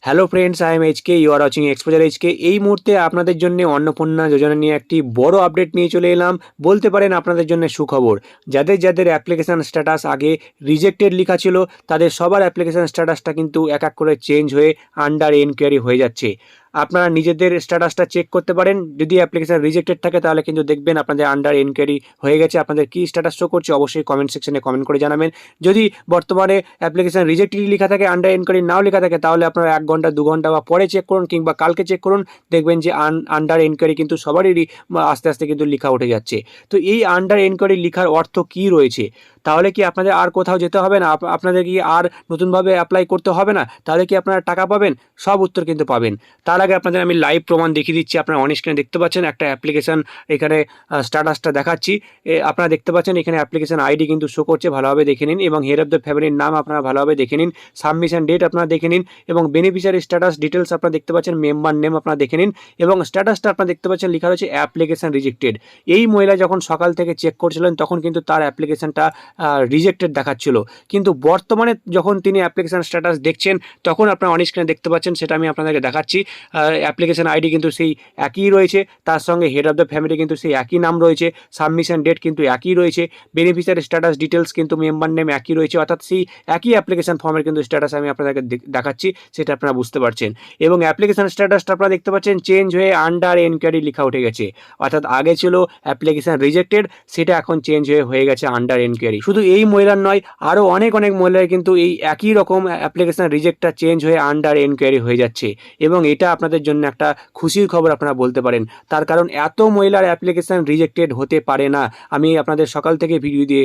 Hello friends, I am HK, you are watching Exposure HK. এই মুহূর্তে আপনাদের জন্য অন্নপূর্ণা যোজনা নিয়ে একটি বড় আপডেট নিয়ে চলে এলাম। বলতে পারেন আপনাদের জন্য সুখবর। যাদের যাদের অ্যাপ্লিকেশান স্ট্যাটাস আগে রিজেক্টেড লেখা ছিল, তাদের সবার অ্যাপ্লিকেশান স্ট্যাটাসটা কিন্তু এক এক করে চেঞ্জ হয়ে আন্ডার এনকোয়ারি হয়ে যাচ্ছে। আপনারা নিজেদের স্ট্যাটাসটা চেক করতে পারেন। যদি অ্যাপ্লিকেশান রিজেক্টেড থাকে তাহলে কিন্তু দেখবেন আপনাদের আন্ডার এনকোয়ারি হয়ে গেছে। আপনাদের কী স্ট্যাটাস শো করছে অবশ্যই কমেন্ট সেকশনে কমেন্ট করে জানাবেন। যদি বর্তমানে অ্যাপ্লিকেশান রিজেক্টেড লেখা থাকে, আন্ডার এনকোয়ারি নাও লেখা থাকে, তাহলে আপনারা 1 ঘন্টা 2 ঘন্টা বা পরে চেক করুন কিংবা কালকে চেক করুন। দেখবেন যে আন্ডার এনকোয়ারি কিন্তু সবারই আস্তে আস্তে কিন্তু লেখা উঠে যাচ্ছে। তো এই আন্ডার এনকোয়ারি লেখার অর্থ কী রয়েছে? তাহলে কি আপনাদের আর কোথাও যেতে হবে না? আপনাদের কি আর নতুনভাবে অ্যাপ্লাই করতে হবে না? তাহলে কি আপনারা টাকা পাবেন? সব উত্তর কিন্তু পাবেন। তার আগে আপনাদের আমি লাইভ প্রমাণ দেখিয়ে দিচ্ছি। আপনারা অন স্ক্রিনে দেখতে পাচ্ছেন একটা অ্যাপ্লিকেশান, এখানে স্ট্যাটাসটা দেখাচ্ছি। আপনারা দেখতে পাচ্ছেন এখানে অ্যাপ্লিকেশান আইডি কিন্তু শো করছে, ভালোভাবে দেখে নিন, এবং হেড অফ দ্য ফ্যামিলির নাম আপনারা ভালোভাবে দেখে নিন, সাবমিশন ডেট আপনারা দেখে নিন, এবং বেনিফিশিয়ারি স্ট্যাটাস ডিটেলস আপনারা দেখতে পাচ্ছেন, মেম্বার নেম আপনারা দেখে নিন, এবং স্ট্যাটাসটা আপনারা দেখতে পাচ্ছেন লেখা রয়েছে অ্যাপ্লিকেশান রিজেক্টেড। এই মহিলা যখন সকাল থেকে চেক করছিলেন তখন কিন্তু তার অ্যাপ্লিকেশানটা রিজেক্টেড দেখাচ্ছিল, কিন্তু বর্তমানে যখন তিনি অ্যাপ্লিকেশান স্ট্যাটাস দেখছেন তখন আপনারা অন স্ক্রিনে দেখতে পাচ্ছেন, সেটা আমি আপনাদেরকে দেখাচ্ছি। অ্যাপ্লিকেশান আইডি কিন্তু সেই একই রয়েছে, তার সঙ্গে হেড অফ দ্য ফ্যামিলি কিন্তু সেই একই নাম রয়েছে, সাবমিশন ডেট কিন্তু একই রয়েছে, বেনিফিশিয়ারি স্ট্যাটাস ডিটেলস কিন্তু মেম্বার নেম একই রয়েছে, অর্থাৎ সেই একই অ্যাপ্লিকেশান ফর্মের কিন্তু স্ট্যাটাস আমি আপনাদেরকে দেখাচ্ছি, সেটা আপনারা বুঝতে পারছেন। এবং অ্যাপ্লিকেশান স্ট্যাটাসটা আপনারা দেখতে পাচ্ছেন চেঞ্জ হয়ে আন্ডার এনকোয়ারি লেখা উঠে গেছে, অর্থাৎ আগে ছিল অ্যাপ্লিকেশান রিজেক্টেড, সেটা এখন চেঞ্জ হয়ে গেছে আন্ডার এনকোয়ারি। শুধু এই মহিলার নয়, আরও অনেক মহিলার কিন্তু এই একই রকম অ্যাপ্লিকেশান রিজেক্টটা চেঞ্জ হয়ে আন্ডার এনকোয়ারি হয়ে যাচ্ছে, এবং এটা আপনাদের জন্য একটা খুশির খবর আপনারা বলতে পারেন। তার কারণ এত মহিলার অ্যাপ্লিকেশান রিজেক্টেড হতে পারে না। আমি আপনাদের সকাল থেকে ভিডিও দিয়ে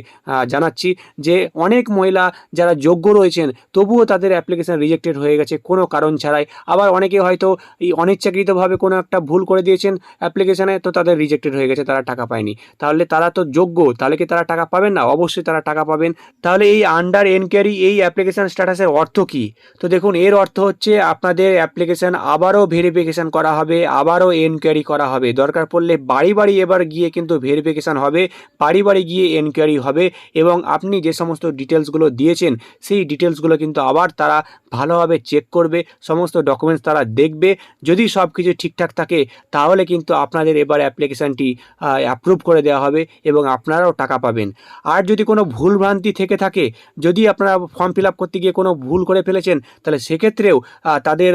জানাচ্ছি যে অনেক মহিলা যারা যোগ্য রয়েছেন তবুও তাদের অ্যাপ্লিকেশান রিজেক্টেড হয়ে গেছে কোনো কারণ ছাড়াই। আবার অনেকে হয়তো এই অনিচ্ছাকৃতভাবে কোনো একটা ভুল করে দিয়েছেন অ্যাপ্লিকেশানে, তো তাদের রিজেক্টেড হয়ে গেছে, তারা টাকা পায়নি। তাহলে তারা তো যোগ্য, তাহলে কি তারা টাকা পাবেন না? অবশ্যই তারা টাকা পাবেন। তাহলে এই আন্ডার এনকোয়ারি এই অ্যাপ্লিকেশান স্ট্যাটাসের অর্থ কী? তো দেখুন, এর অর্থ হচ্ছে আপনাদের অ্যাপ্লিকেশান আবারও ভেরিফিকেশান করা হবে, আবারও এনকোয়ারি করা হবে। দরকার পড়লে বাড়ি বাড়ি এবার গিয়ে কিন্তু ভেরিফিকেশান হবে, বাড়ি বাড়ি গিয়ে এনকোয়ারি হবে, এবং আপনি যে সমস্ত ডিটেলসগুলো দিয়েছেন সেই ডিটেলসগুলো কিন্তু আবার তারা ভালোভাবে চেক করবে, সমস্ত ডকুমেন্টস তারা দেখবে। যদি সব কিছু ঠিকঠাক থাকে তাহলে কিন্তু আপনাদের এবার অ্যাপ্লিকেশানটি অ্যাপ্রুভ করে দেওয়া হবে এবং আপনারাও টাকা পাবেন। আর যদি কোনো ভুলভ্রান্তি থেকে থাকে, যদি আপনারা ফর্ম ফিল আপ করতে গিয়ে কোনো ভুল করে ফেলেছেন, তাহলে সেক্ষেত্রেও তাদের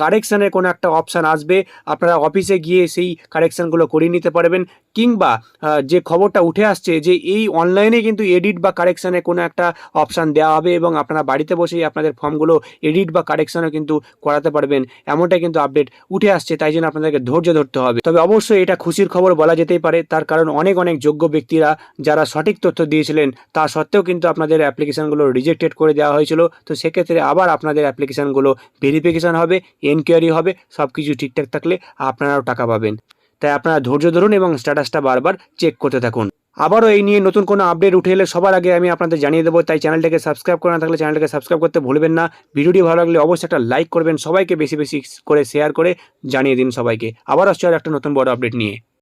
কারেকশানের কোনো একটা অপশান আসবে, আপনারা অফিসে গিয়ে সেই কারেকশানগুলো করিয়ে নিতে পারবেন। কিংবা যে খবরটা উঠে আসছে যে এই অনলাইনে কিন্তু এডিট বা কারেকশানের কোনো একটা অপশান দেওয়া হবে, এবং আপনারা বাড়িতে বসেই আপনাদের ফর্মগুলো এডিট বা কারেকশানও কিন্তু করাতে পারবেন, এমনটাই কিন্তু আপডেট উঠে আসছে। তাই জন্য আপনাদেরকে ধৈর্য ধরতে হবে। তবে অবশ্যই এটা খুশির খবর বলা যেতেই পারে, তার কারণ অনেক যোগ্য ব্যক্তিরা যারা সঠিক তথ্য দিয়েছিলেন তা সত্ত্বেও কিন্তু আপনাদের অ্যাপ্লিকেশানগুলো রিজেক্টেড করে দেওয়া হয়েছিল। তো সেক্ষেত্রে আবার আপনাদের অ্যাপ্লিকেশানগুলো ভেরিফিকেশান হবে, এনকোয়ারি হবে, সব কিছু ঠিকঠাক থাকলে আপনারাও টাকা পাবেন। তাই আপনারা ধৈর্য ধরুন এবং স্ট্যাটাসটা বারবার চেক করতে থাকুন। আবারও এই নিয়ে নতুন কোনো আপডেট উঠে এলে সবার আগে আমি আপনাদের জানিয়ে দেবো। তাই চ্যানেলটাকে সাবস্ক্রাইব করা না থাকলে চ্যানেলটাকে সাবস্ক্রাইব করতে ভুলবেন না। ভিডিওটি ভালো লাগলে অবশ্যই একটা লাইক করবেন, সবাইকে বেশি বেশি করে শেয়ার করে জানিয়ে দিন সবাইকে। আবার আসছে আর একটা নতুন বড় আপডেট নিয়ে।